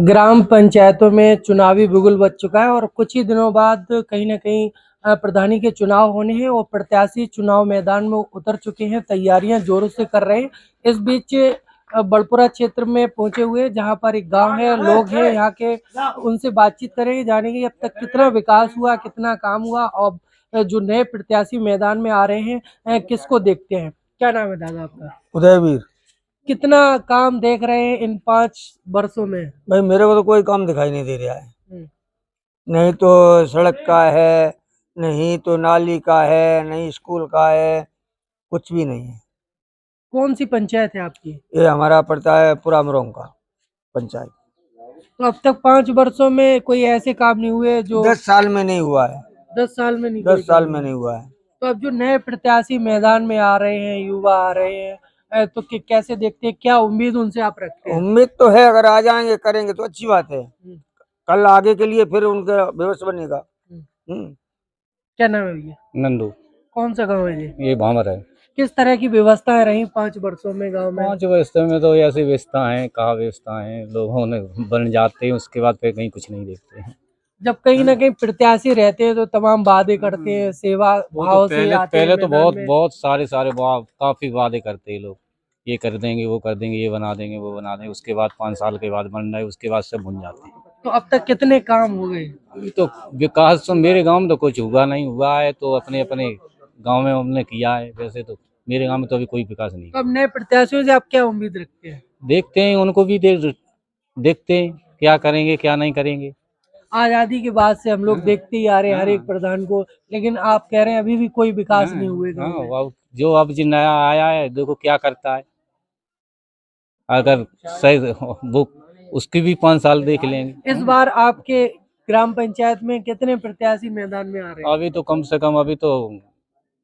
ग्राम पंचायतों में चुनावी बिगुल बज चुका है और कुछ ही दिनों बाद कहीं न कहीं प्रधानी के चुनाव होने हैं और प्रत्याशी चुनाव मैदान में उतर चुके हैं, तैयारियां जोरों से कर रहे हैं। इस बीच बड़पुरा क्षेत्र में पहुंचे हुए जहां पर एक गांव है, लोग हैं यहाँ के, उनसे बातचीत करेंगे, जानेंगे अब तक कितना विकास हुआ, कितना काम हुआ और जो नए प्रत्याशी मैदान में आ रहे हैं किसको देखते हैं। क्या नाम है दादा आपका? उदयवीर। कितना काम देख रहे हैं इन 5 वर्षों में? भाई मेरे को तो कोई काम दिखाई नहीं दे रहा है। हम्म, नहीं तो सड़क का है, नहीं तो नाली का है, नहीं स्कूल का है, कुछ भी नहीं है। कौन सी पंचायत है आपकी? ये हमारा पड़ता है पूरा मरोंग का पंचायत। तो अब तक 5 वर्षों में कोई ऐसे काम नहीं हुए जो 10 साल में नहीं हुआ है। 10 साल में नहीं 10 साल में नहीं हुआ है। तो अब जो नए प्रत्याशी मैदान में आ रहे हैं, युवा आ रहे हैं, तो कैसे देखते हैं, क्या उम्मीद उनसे आप रखते हैं? उम्मीद तो है, अगर आ जाएंगे करेंगे तो अच्छी बात है। कल आगे के लिए फिर उनका व्यवस्था बनेगा। क्या नाम है भैया? नंदू। कौन सा गांव है ये भामर है। किस तरह की व्यवस्थाएं रही 5 वर्षों में गांव में? 5 व्यवस्था में तो ऐसी व्यवस्था है, कहा व्यवस्था है, लोगों ने बन जाते हैं उसके बाद फिर कहीं कुछ नहीं देखते हैं। जब कहीं ना कहीं प्रत्याशी रहते हैं तो तमाम वादे करते हैं, सेवा भाव से आते हैं पहले तो मैदान में। बहुत सारे काफी वादे करते हैं लोग, ये कर देंगे, वो कर देंगे, ये बना देंगे, वो बना देंगे, उसके बाद 5 साल के बाद बन रहा है, उसके बाद सब भूल जाते हैं। तो अब तक कितने काम हो गए? अभी तो विकास तो मेरे गांव में तो कुछ हुआ है, तो अपने अपने गांव में हमने किया है। वैसे तो मेरे गांव में तो अभी कोई विकास नहीं। तो अब नए प्रत्याशियों से आप क्या उम्मीद रखते हैं? देखते हैं, उनको भी देखते हैं क्या करेंगे क्या नहीं करेंगे। आजादी के बाद से हम लोग देखते ही आ रहे हैं हर एक प्रधान को, लेकिन आप कह रहे हैं अभी भी कोई विकास नहीं हुए गांव में। हाँ, जो अब जी नया आया है देखो क्या करता है। अगर सही वो उसकी भी 5 साल देख लेंगे। इस बार आपके ग्राम पंचायत में कितने प्रत्याशी मैदान में आ रहे हैं? अभी तो कम से कम अभी तो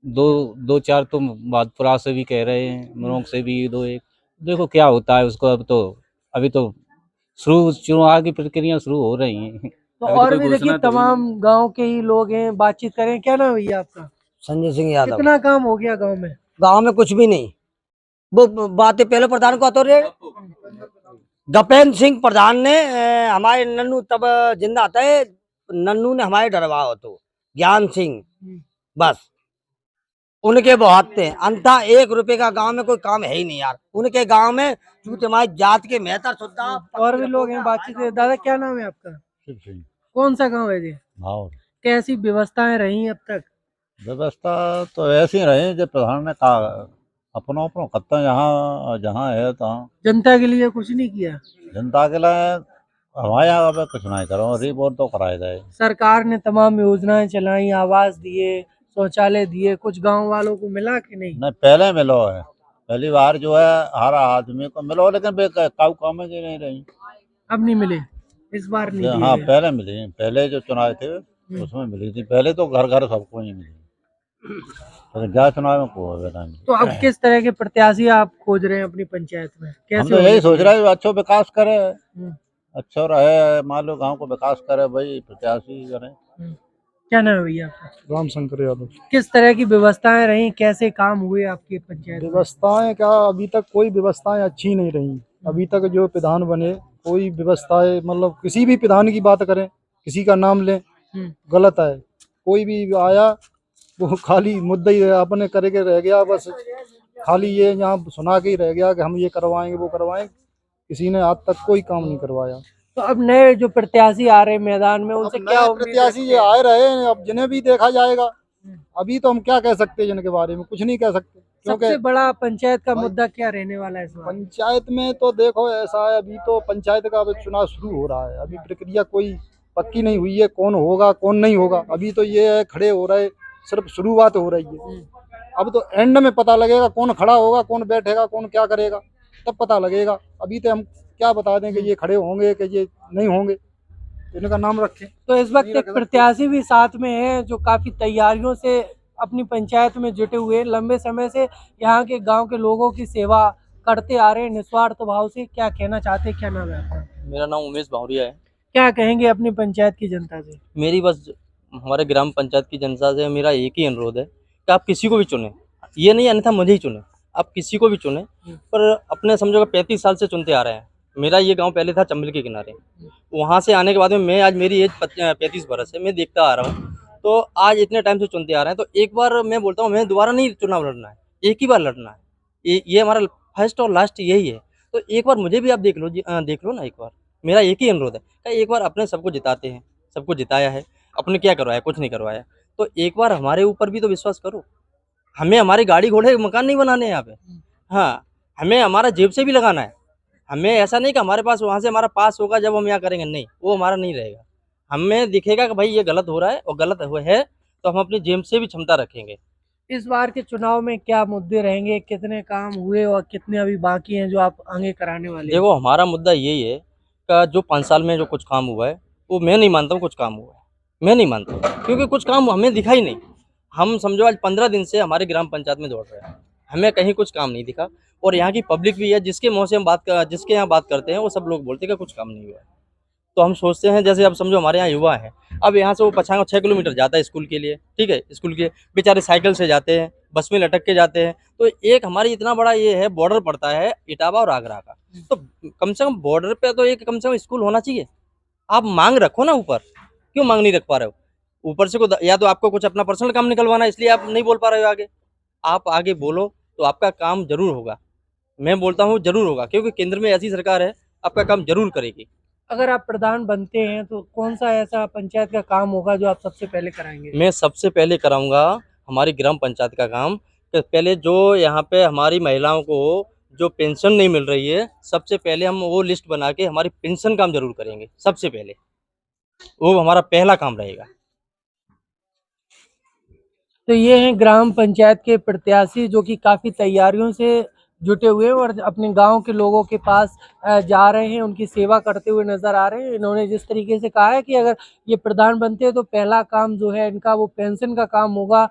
दो चार तो बादपुरा से भी कह रहे हैं, मरोंग से भी 2-1। देखो क्या होता है उसको। अभी तो चुनाव की प्रक्रिया शुरू हो रही हैं। तो और भी देखिए तमाम गांव के ही लोग हैं, बातचीत करें। क्या नाम है भैया आपका? संजय सिंह यादव। कितना काम हो गया गांव में? गांव में कुछ भी नहीं। वो बातें पहले प्रधान को आते रहे। गपेन सिंह प्रधान ने हमारे नन्नू तब जिंदा थे, नन्नू ने हमारे डरवा हो तो ज्ञान सिंह, बस उनके बहुत थे। अंता 1 रुपए का गांव में कोई काम है ही नहीं यार उनके गांव में। क्योंकि हमारी जात के मेहतर सुद्धा और भी लोग हैं, बातचीत है। दादा क्या नाम है आपका? कौन सा गांव है जी? भाव कैसी व्यवस्थाएं रही अब तक? व्यवस्था तो ऐसी रही जो प्रधान ने कहा, अपनों अपनों खत्ता जहाँ जहाँ है तहाँ। जनता के लिए कुछ नहीं किया? जनता के लिए हमारे यहाँ अब कुछ नहीं करो, रिपोर्ट तो कराए जाए। सरकार ने तमाम योजनाएं चलाई, आवास दिए, शौचालय दिए, कुछ गांव वालों को मिला कि नहीं? नहीं, पहले मिलो है, पहली बार जो है हर आदमी को मिलो, लेकिन काऊ काम की नहीं रही। अब नहीं मिले? इस बार नहीं दिए हाँ गए। पहले मिली, पहले जो चुनाव थे उसमें मिली थी। पहले तो घर घर सबको ही मिली, तो क्या चुनाव में कोई पता नहीं। तो अब किस तरह के प्रत्याशी आप खोज रहे हैं अपनी पंचायत में? हम कैसे तो यही सोच रहे हैं अच्छा विकास करे, हम्म, अच्छा रहे, मान लो गांव को विकास करे, भाई प्रत्याशी करे। क्या नाम है भैया आपका? राम शंकर यादव। किस तरह की व्यवस्थाएं रही, कैसे काम हुए आपकी पंचायत में? व्यवस्थाएं क्या, अभी तक कोई व्यवस्थाएं अच्छी नहीं रही। अभी तक जो प्रधान बने कोई व्यवस्थाएं, मतलब किसी भी प्रधान की बात करें, किसी का नाम लें, गलत है। कोई भी आया वो खाली मुद्दा ही अपने करके रह गया, बस खाली ये यहाँ सुना के ही रह गया कि हम ये करवाएंगे वो करवाएंगे। किसी ने आज तक कोई काम नहीं करवाया। तो अब नए जो प्रत्याशी आ रहे हैं मैदान में, उनसे क्या उम्मीद प्रत्याशी ये आए रहे हैं, अब जिन्हें भी देखा जाएगा। अभी तो हम क्या कह सकते हैं जिनके बारे में, कुछ नहीं कह सकते। सबसे बड़ा पंचायत का मुद्दा क्या रहने वाला है इस बार? पंचायत में तो देखो ऐसा है, अभी तो पंचायत का चुनाव शुरू हो रहा है, अभी प्रक्रिया कोई पक्की नहीं हुई है, कौन होगा कौन नहीं होगा। अभी तो ये है खड़े हो रहे, सिर्फ शुरुआत हो रही है। अब तो एंड में पता लगेगा कौन खड़ा होगा, कौन बैठेगा, कौन क्या करेगा, तब पता लगेगा। अभी तो हम क्या बता दें कि ये खड़े होंगे कि ये नहीं होंगे, इनका नाम रखें। तो इस वक्त एक प्रत्याशी भी साथ में है जो काफी तैयारियों से अपनी पंचायत में जुटे हुए, लंबे समय से यहाँ के गांव के लोगों की सेवा करते आ रहे हैं निस्वार्थ भाव से। क्या कहना चाहते हैं? क्या नाम है आपका? मेरा नाम उमेश भावरिया है। क्या कहेंगे अपनी पंचायत की जनता से? मेरी बस हमारे ग्राम पंचायत की जनता से मेरा एक ही अनुरोध है कि आप किसी को भी चुने, ये नहीं अन्यथा मुझे ही चुने, आप किसी को भी चुने, पर अपने समझो 35 साल से चुनते आ रहे हैं, मेरा ये गांव पहले था चंबल के किनारे। वहाँ से आने के बाद में मैं आज मेरी एज 35 बरस है, मैं देखता आ रहा हूँ। तो आज इतने टाइम से चुनते आ रहे हैं, तो एक बार मैं बोलता हूँ हमें दोबारा नहीं चुनाव लड़ना है, एक ही बार लड़ना है। ये हमारा फर्स्ट और लास्ट यही है। तो एक बार मुझे भी आप देख लो देख लो ना एक बार। मेरा एक ही अनुरोध है कि एक बार अपने सबको जिताते हैं, सबको जिताया है, अपने क्या करवाया, कुछ नहीं करवाया। तो एक बार हमारे ऊपर भी तो विश्वास करो। हमें हमारी गाड़ी घोड़े मकान नहीं बनाने हैं यहाँ पे। हाँ, हमें हमारा जेब से भी लगाना है। हमें ऐसा नहीं कि हमारे पास वहाँ से हमारा पास होगा जब हम यहाँ करेंगे, नहीं, वो हमारा नहीं रहेगा। हमें दिखेगा कि भाई ये गलत हो रहा है और गलत है, तो हम अपनी जेब से भी क्षमता रखेंगे। इस बार के चुनाव में क्या मुद्दे रहेंगे, कितने काम हुए और कितने अभी बाकी हैं जो आप आगे कराने वाले हैं? देखो, हमारा मुद्दा यही है कि जो 5 साल में जो कुछ काम हुआ है, वो मैं नहीं मानता हूँ कुछ काम हुआ है। मैं नहीं मानता हूँ, क्योंकि कुछ काम हमें दिखा ही नहीं। हम समझो आज 15 दिन से हमारे ग्राम पंचायत में दौड़ रहे हैं, हमें कहीं कुछ काम नहीं दिखा। और यहाँ की पब्लिक भी है, जिसके मुँह से हम जिसके यहाँ बात करते हैं, वो सब लोग बोलते हैं कि कुछ काम नहीं हुआ है। तो हम सोचते हैं, जैसे अब समझो हमारे यहाँ युवा है, अब यहाँ से वो पछांगा 6 किलोमीटर जाता है स्कूल के लिए, ठीक है, स्कूल के बेचारे साइकिल से जाते हैं, बस में लटक के जाते हैं। तो एक हमारी इतना बड़ा ये है, बॉर्डर पड़ता है इटावा और आगरा का, तो कम से कम बॉर्डर पे तो एक कम से कम स्कूल होना चाहिए। आप मांग रखो ना ऊपर, क्यों मांग नहीं रख पा रहे हो? ऊपर से या तो आपको कुछ अपना पर्सनल काम निकलवाना है, इसलिए आप नहीं बोल पा रहे हो आगे। आप आगे बोलो तो आपका काम जरूर होगा। मैं बोलता हूँ जरूर होगा, क्योंकि केंद्र में ऐसी सरकार है, आपका काम जरूर करेगी। अगर आप प्रधान बनते हैं तो कौन सा ऐसा पंचायत का काम होगा जो आप सबसे पहले कराएंगे? मैं सबसे पहले कराऊंगा हमारी ग्राम पंचायत का काम, कि पहले जो यहाँ पे हमारी महिलाओं को जो पेंशन नहीं मिल रही है, सबसे पहले हम वो लिस्ट बना के हमारी पेंशन काम जरूर करेंगे। सबसे पहले वो हमारा पहला काम रहेगा। तो ये हैं ग्राम पंचायत के प्रत्याशी जो कि काफ़ी तैयारियों से जुटे हुए हैं और अपने गांव के लोगों के पास जा रहे हैं, उनकी सेवा करते हुए नज़र आ रहे हैं। इन्होंने जिस तरीके से कहा है कि अगर ये प्रधान बनते हैं तो पहला काम जो है इनका वो पेंशन का काम होगा।